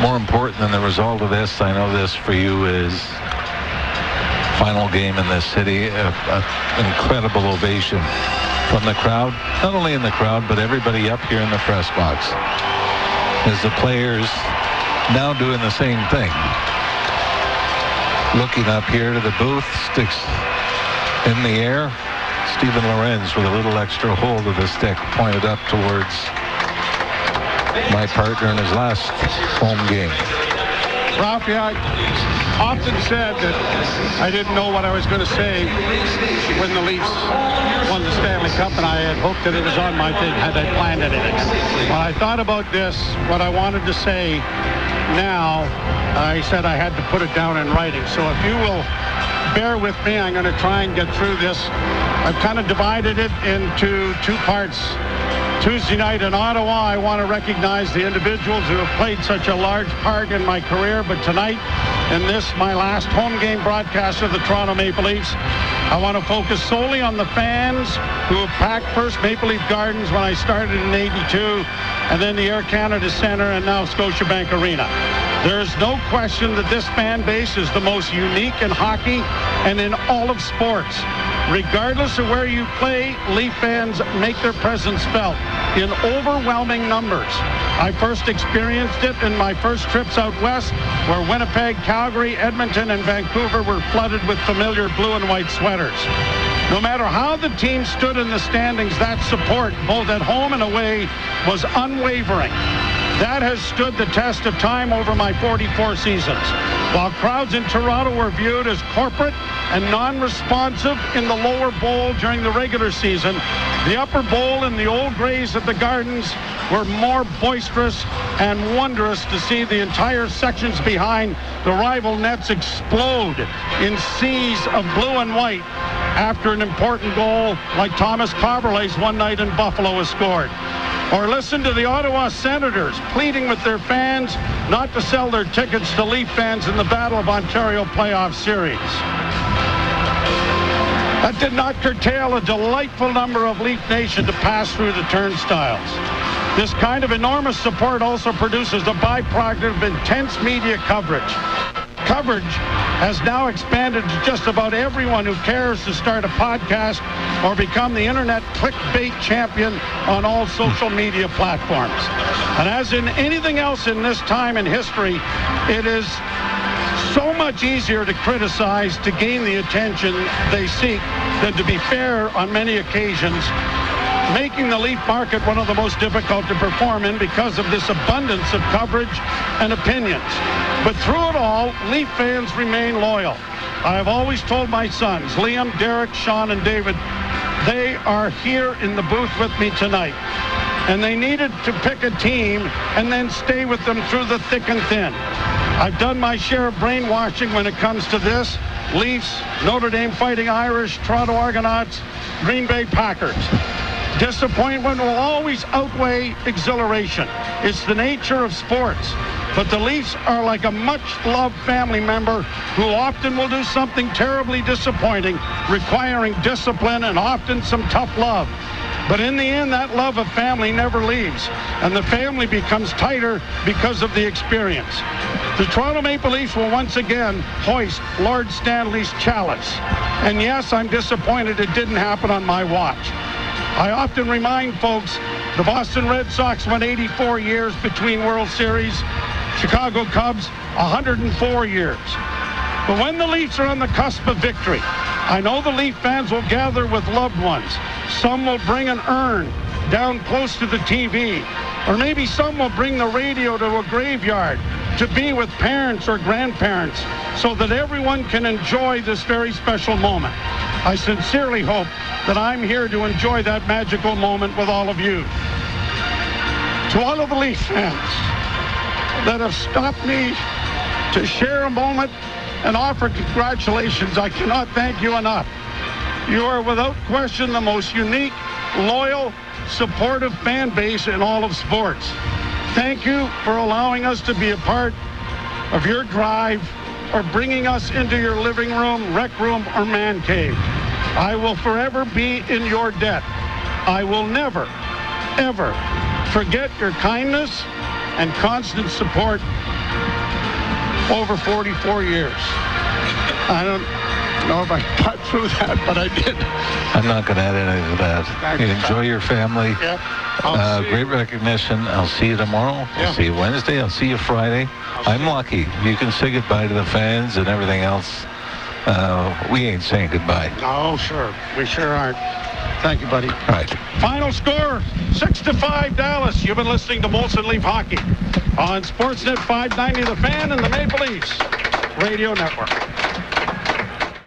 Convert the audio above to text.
more important than the result of this, I know this for you is final game in this city, an incredible ovation from the crowd, not only in the crowd, but everybody up here in the press box. As the players now doing the same thing. Looking up here to the booth, sticks in the air. Stephen Lorenz with a little extra hold of the stick pointed up towards my partner in his last home game. Ralphie, I often said that I didn't know what I was going to say when the Leafs won the Stanley Cup, and I had hoped that it was on my thing had I planned it. When I thought about this, what I wanted to say now, I said I had to put it down in writing. So if you will bear with me, I'm going to try and get through this. I've kind of divided it into two parts. Tuesday night in Ottawa, I want to recognize the individuals who have played such a large part in my career. But tonight, in this, my last home game broadcast of the Toronto Maple Leafs, I want to focus solely on the fans who have packed first Maple Leaf Gardens when I started in '82, and then the Air Canada Centre, and now Scotiabank Arena. There is no question that this fan base is the most unique in hockey and in all of sports. Regardless of where you play, Leaf fans make their presence felt in overwhelming numbers. I first experienced it in my first trips out west, where Winnipeg, Calgary, Edmonton, and Vancouver were flooded with familiar blue and white sweaters. No matter how the team stood in the standings, that support, both at home and away, was unwavering. That has stood the test of time over my 44 seasons. While crowds in Toronto were viewed as corporate and non-responsive in the lower bowl during the regular season, the upper bowl and the old Greys at the Gardens were more boisterous and wondrous to see the entire sections behind the rival nets explode in seas of blue and white after an important goal like Thomas Coverlay's one night in Buffalo was scored. Or listen to the Ottawa Senators pleading with their fans not to sell their tickets to Leaf fans in the Battle of Ontario playoff series. That did not curtail a delightful number of Leaf Nation to pass through the turnstiles. This kind of enormous support also produces a byproduct of intense media coverage. Coverage has now expanded to just about everyone who cares to start a podcast or become the internet clickbait champion on all social media platforms. And as in anything else in this time in history, it is so much easier to criticize to gain the attention they seek than to be fair on many occasions, making the Leaf market one of the most difficult to perform in because of this abundance of coverage and opinions. But through it all, Leaf fans remain loyal. I have always told my sons, Liam, Derek, Sean, and David, they are here in the booth with me tonight. And they needed to pick a team and then stay with them through the thick and thin. I've done my share of brainwashing when it comes to this. Leafs, Notre Dame Fighting Irish, Toronto Argonauts, Green Bay Packers. Disappointment will always outweigh exhilaration. It's the nature of sports. But the Leafs are like a much-loved family member who often will do something terribly disappointing, requiring discipline and often some tough love. But in the end, that love of family never leaves, and the family becomes tighter because of the experience. The Toronto Maple Leafs will once again hoist Lord Stanley's chalice. And yes, I'm disappointed it didn't happen on my watch. I often remind folks, the Boston Red Sox went 84 years between World Series, Chicago Cubs 104 years. But when the Leafs are on the cusp of victory, I know the Leaf fans will gather with loved ones. Some will bring an urn down close to the TV, or maybe some will bring the radio to a graveyard to be with parents or grandparents so that everyone can enjoy this very special moment. I sincerely hope that I'm here to enjoy that magical moment with all of you. To all of the Leaf fans that have stopped me to share a moment and offer congratulations, I cannot thank you enough. You are without question the most unique, loyal, supportive fan base in all of sports. Thank you for allowing us to be a part of your drive or bringing us into your living room, rec room, or man cave. I will forever be in your debt. I will never, ever forget your kindness, and constant support over 44 years. I don't know if I got through that, but I did. I'm not going to add anything to that. You enjoy your family. Yep. Great recognition. I'll see you tomorrow. Yeah. I'll see you Wednesday. I'll see you Friday. I'm lucky. You can say goodbye to the fans and everything else. We ain't saying goodbye. Oh, sure. We sure aren't. Thank you, buddy. All right. Final score, 6-5 Dallas. You've been listening to Molson Leaf Hockey on Sportsnet 590 The Fan and the Maple Leafs Radio Network.